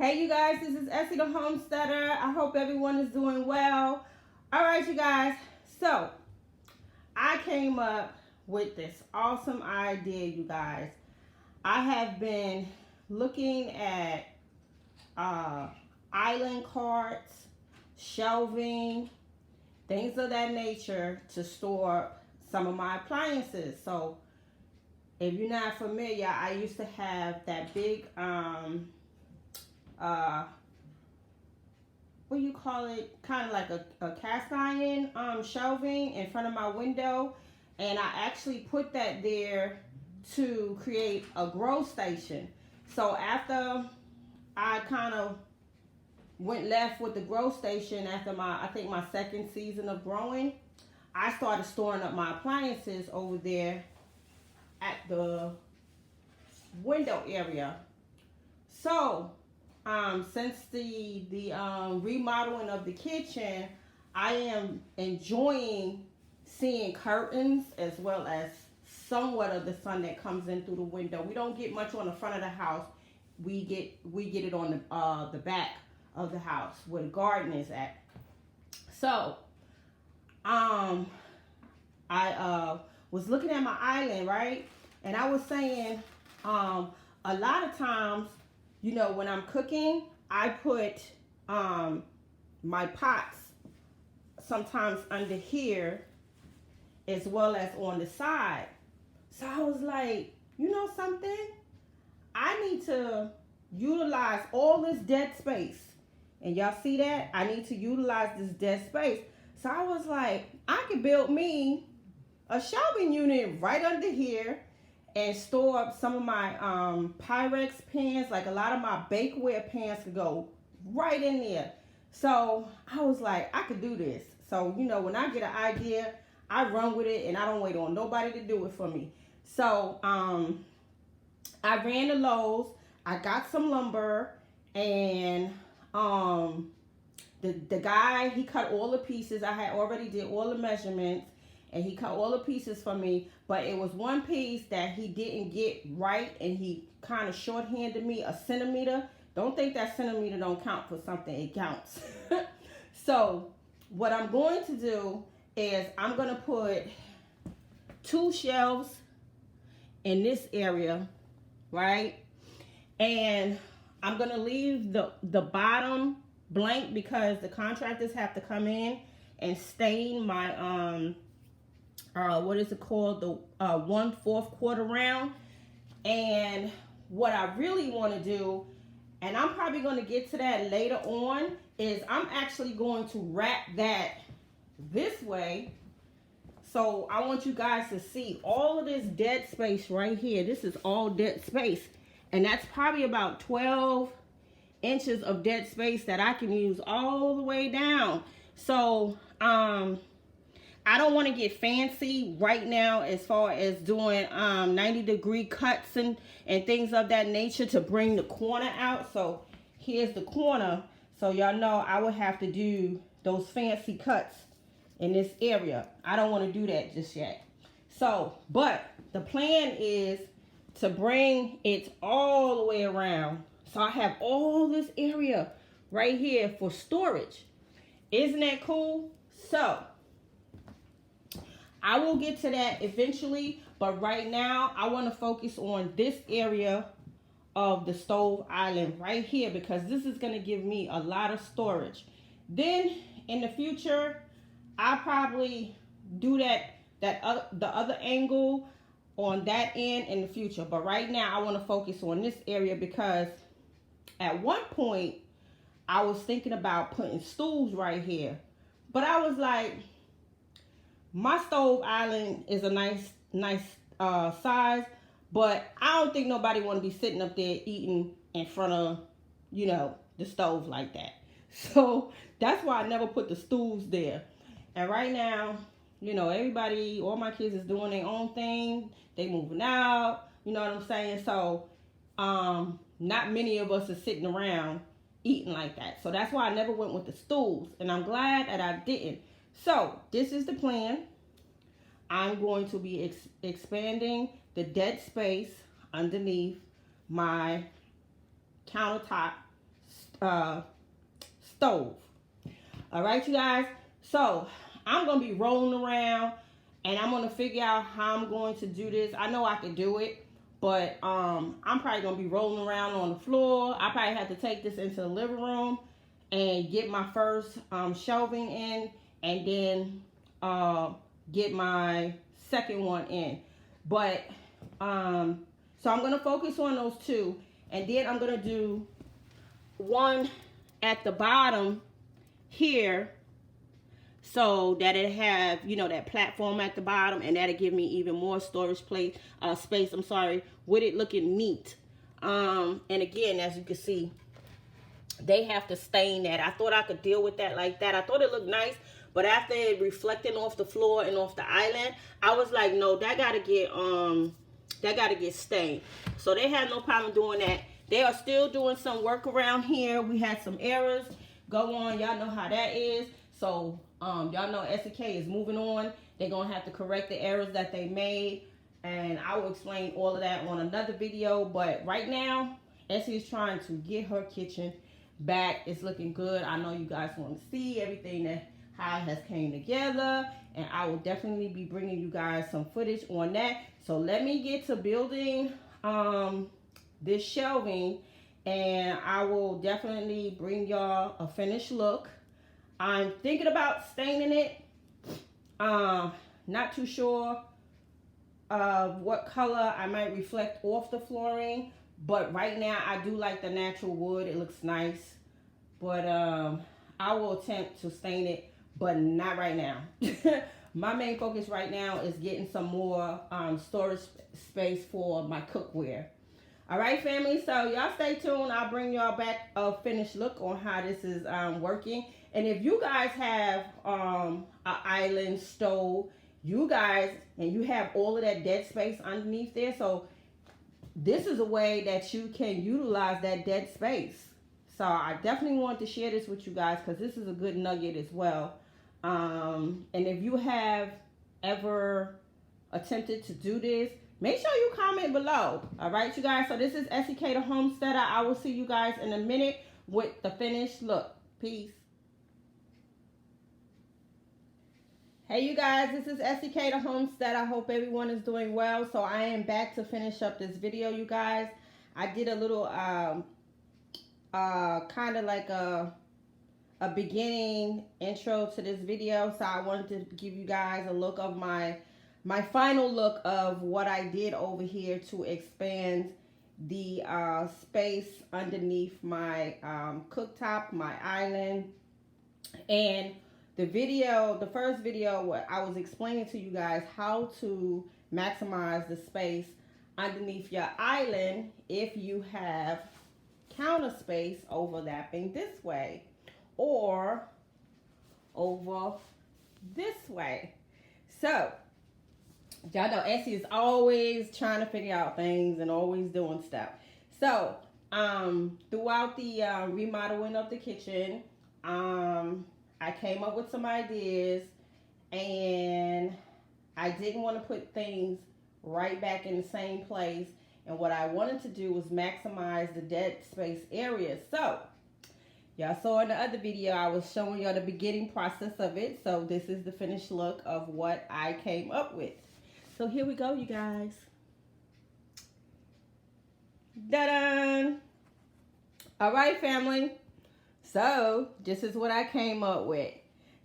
Hey you guys, this is Essie the Homesteader. I hope everyone is doing well. All right, you guys. So I came up with this awesome idea, you guys. I have been looking at island carts, shelving, things of that nature to store some of my appliances. So if you're not familiar, I used to have that big what do you call it, kind of like a cast iron shelving in front of my window, and I actually put that there to create a grow station. So after I kind of went left with the grow station after I think my second season of growing, I started storing up my appliances over there at the window area. So since the remodeling of the kitchen, I am enjoying seeing curtains as well as somewhat of the sun that comes in through the window. We don't get much on the front of the house. We get it on the back of the house where the garden is at. So I was looking at my island, right? And I was saying a lot of times, you know, when I'm cooking, I put my pots sometimes under here as well as on the side. So I was like, you know something? I need to utilize all this dead space. And y'all see that? I need to utilize this dead space. So I was like, I could build me a shelving unit right under here and store up some of my Pyrex pans. Like a lot of my bakeware pans could go right in there. So I was like, I could do this. So, you know, when I get an idea, I run with it and I don't wait on nobody to do it for me. So I ran to Lowe's. I got some lumber, and the guy, he cut all the pieces. I had already did all the measurements, and he cut all the pieces for me, but it was one piece that he didn't get right, and he kind of shorthanded me a centimeter. Don't think that centimeter don't count for something. It counts. So what I'm going to do is I'm going to put 2 shelves in this area, right? And I'm going to leave the bottom blank because the contractors have to come in and stain my what is it called, the 1/4 quarter round. And what I really want to do, and I'm probably going to get to that later on, is I'm actually going to wrap that this way. So I want you guys to see all of this dead space right here. This is all dead space, and that's probably about 12 inches of dead space that I can use all the way down. So I don't want to get fancy right now as far as doing 90-degree cuts and things of that nature to bring the corner out. So here's the corner. So y'all know I would have to do those fancy cuts in this area. I don't want to do that just yet. So, but the plan is to bring it all the way around. So I have all this area right here for storage. Isn't that cool? So I will get to that eventually, but right now I want to focus on this area of the stove island right here because this is going to give me a lot of storage. Then in the future, I'll probably do the other angle on that end in the future. But right now I want to focus on this area because at one point I was thinking about putting stools right here. But I was like, my stove island is a nice size, but I don't think nobody want to be sitting up there eating in front of, you know, the stove like that. So that's why I never put the stools there. And right now, you know, everybody, all my kids is doing their own thing. They moving out, you know what I'm saying? So not many of us are sitting around eating like that. So that's why I never went with the stools, and I'm glad that I didn't. So this is the plan. I'm going to be expanding the dead space underneath my countertop stove. All right, you guys. So I'm gonna be rolling around, and I'm gonna figure out how I'm going to do this. I know I can do it, but I'm probably gonna be rolling around on the floor. I probably have to take this into the living room and get my first shelving in, and then get my second one in. But so I'm gonna focus on those two, and then I'm gonna do one at the bottom here, so that it have, you know, that platform at the bottom, and that'll give me even more storage space, I'm sorry, with it looking neat. And again, as you can see, they have to stain that. I thought I could deal with that like that. I thought it looked nice, but after it reflecting off the floor and off the island, I was like, no, that gotta get stained. So they had no problem doing that. They are still doing some work around here. We had some errors go on. Y'all know how that is. So y'all know SEK is moving on. They're gonna have to correct the errors that they made, and I will explain all of that on another video. But right now, Essie is trying to get her kitchen back. It's looking good. I know you guys want to see everything that how it has came together, and I will definitely be bringing you guys some footage on that. So let me get to building this shelving, and I will definitely bring y'all a finished look. I'm thinking about staining it. Not too sure what color I might reflect off the flooring, but right now I do like the natural wood. It looks nice, but I will attempt to stain it, but not right now. My main focus right now is getting some more storage space for my cookware. All right, family, so y'all stay tuned. I'll bring y'all back a finished look on how this is working. And if you guys have an island stove, you guys, and you have all of that dead space underneath there, so this is a way that you can utilize that dead space. So I definitely want to share this with you guys, because this is a good nugget as well. And if you have ever attempted to do this, make sure you comment below. All right, you guys. So this is SEK the Homesteadder. I will see you guys in a minute with the finished look. Peace. Hey, you guys. This is SEK the Homesteadder. I hope everyone is doing well. So I am back to finish up this video, you guys. I did a little kind of like a beginning intro to this video. So I wanted to give you guys a look of my final look of what I did over here to expand the space underneath my cooktop, my island. And the first video, what I was explaining to you guys how to maximize the space underneath your island if you have counter space overlapping this way or over this way. So y'all know Essie is always trying to figure out things and always doing stuff. So throughout the remodeling of the kitchen, I came up with some ideas, and I didn't want to put things right back in the same place. And what I wanted to do was maximize the dead space area. So y'all saw in the other video, I was showing y'all the beginning process of it. So this is the finished look of what I came up with. So here we go, you guys. Da-da! All right, family. So this is what I came up with.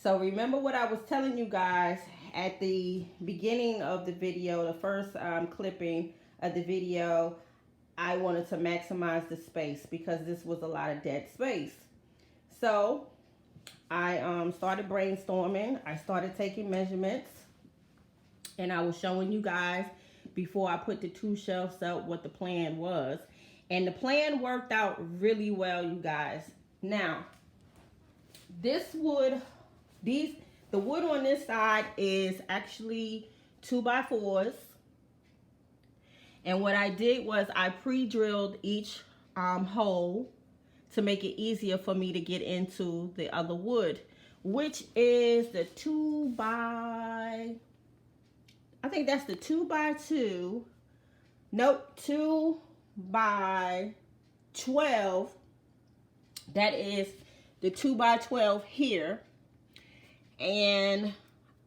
So remember what I was telling you guys at the beginning of the video, the first clipping of the video. I wanted to maximize the space because this was a lot of dead space. So I started brainstorming. I started taking measurements, and I was showing you guys before I put the two shelves up what the plan was. And the plan worked out really well, you guys. Now, this wood, the wood on this side is actually 2x4s. And what I did was I pre-drilled each hole to make it easier for me to get into the other wood, which is the 2x, I think that's the 2x2, nope, 2x12 That is the 2x12 here. And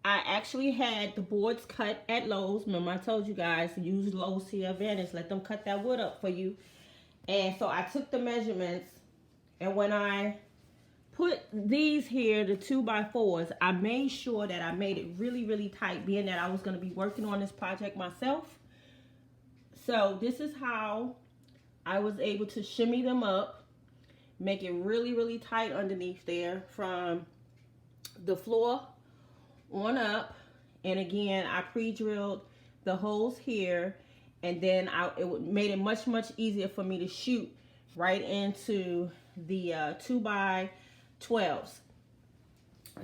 I actually had the boards cut at Lowe's. Remember I told you guys to use Lowe's to your advantage. Let them cut that wood up for you. And so I took the measurements, and when I put these here, the 2x4s, I made sure that I made it really, really tight, being that I was going to be working on this project myself. So this is how I was able to shimmy them up, make it really, really tight underneath there from the floor on up. And again, I pre-drilled the holes here, and then it made it much, much easier for me to shoot right into the 2x12s.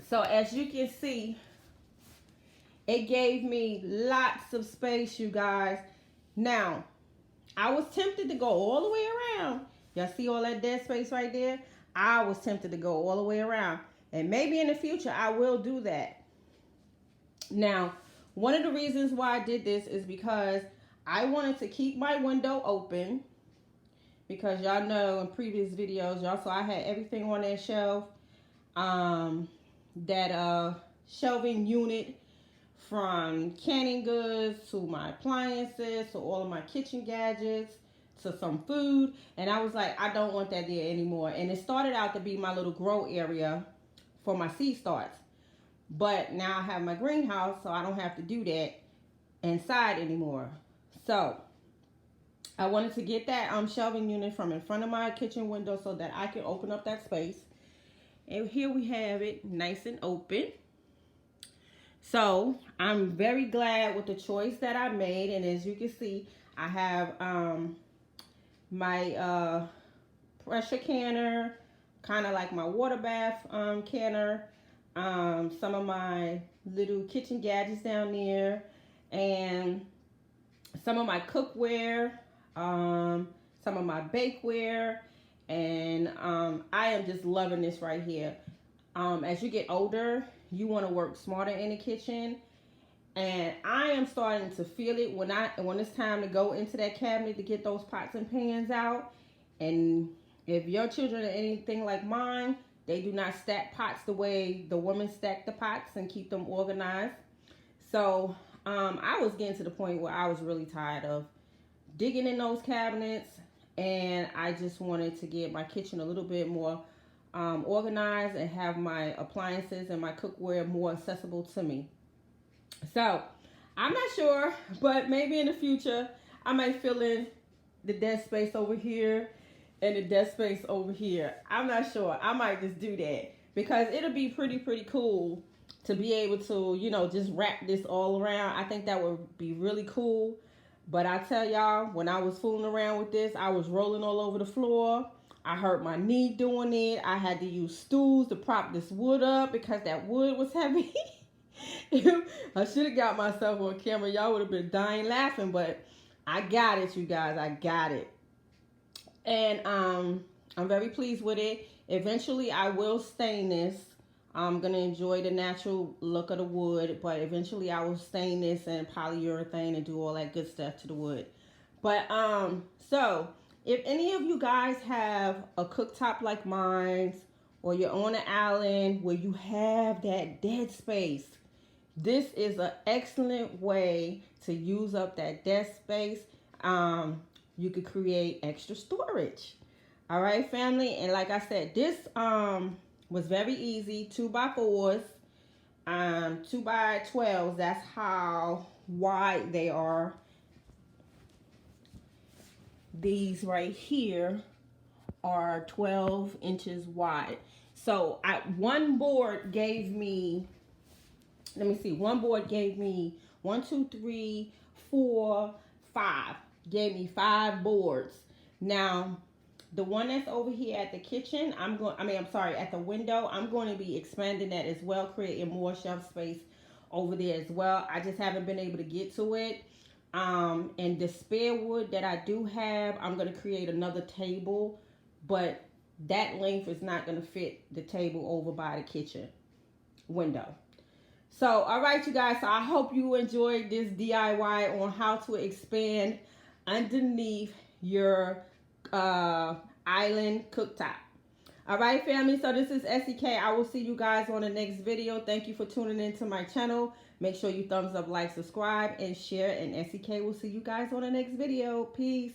So as you can see, it gave me lots of space, you guys. Now, I was tempted to go all the way around. Y'all see all that dead space right there? I was tempted to go all the way around. And maybe in the future, I will do that. Now, one of the reasons why I did this is because I wanted to keep my window open, because y'all know in previous videos, y'all saw I had everything on that shelf. That shelving unit, from canning goods to my appliances to all of my kitchen gadgets to some food. And I was like, I don't want that there anymore. And it started out to be my little grow area for my seed starts. But now I have my greenhouse, so I don't have to do that inside anymore. So I wanted to get that shelving unit from in front of my kitchen window so that I can open up that space. And here we have it, nice and open. So I'm very glad with the choice that I made. And as you can see, I have my pressure canner, kind of like my water bath canner. Some of my little kitchen gadgets down there, and some of my cookware, some of my bakeware, and I am just loving this right here. As you get older, you want to work smarter in the kitchen, and I am starting to feel it when it's time to go into that cabinet to get those pots and pans out. And if your children are anything like mine, they do not stack pots the way the women stack the pots and keep them organized. So I was getting to the point where I was really tired of digging in those cabinets, and I just wanted to get my kitchen a little bit more organized and have my appliances and my cookware more accessible to me. So I'm not sure, but maybe in the future I might fill in the dead space over here and the dead space over here. I'm not sure. I might just do that, because it'll be pretty cool to be able to, you know, just wrap this all around. I think that would be really cool. But I tell y'all, when I was fooling around with this, I was rolling all over the floor. I hurt my knee doing it. I had to use stools to prop this wood up because that wood was heavy. I should have got myself on camera. Y'all would have been dying laughing, but I got it, you guys. I got it. And I'm very pleased with it. Eventually, I will stain this. I'm going to enjoy the natural look of the wood, but eventually I will stain this in polyurethane and do all that good stuff to the wood. But, so if any of you guys have a cooktop like mine, or you're on an island where you have that dead space, this is an excellent way to use up that dead space. You could create extra storage. All right, family. And like I said, this was very easy. 2x4s, 2x12s. That's how wide they are. These right here are 12 inches wide. So one board gave me, let me see, one board gave me 1, 2, 3, 4, 5. Gave me 5 boards. Now, the one that's over here at the kitchen, at the window, I'm going to be expanding that as well, creating more shelf space over there as well. I just haven't been able to get to it. And the spare wood that I do have, I'm going to create another table, but that length is not going to fit the table over by the kitchen window. So, all right, you guys, so I hope you enjoyed this DIY on how to expand underneath your island cooktop. All right, family. So this is SEK. I will see you guys on the next video. Thank you for tuning into my channel. Make sure you thumbs up, like, subscribe, and share. And SEK will see you guys on the next video. Peace.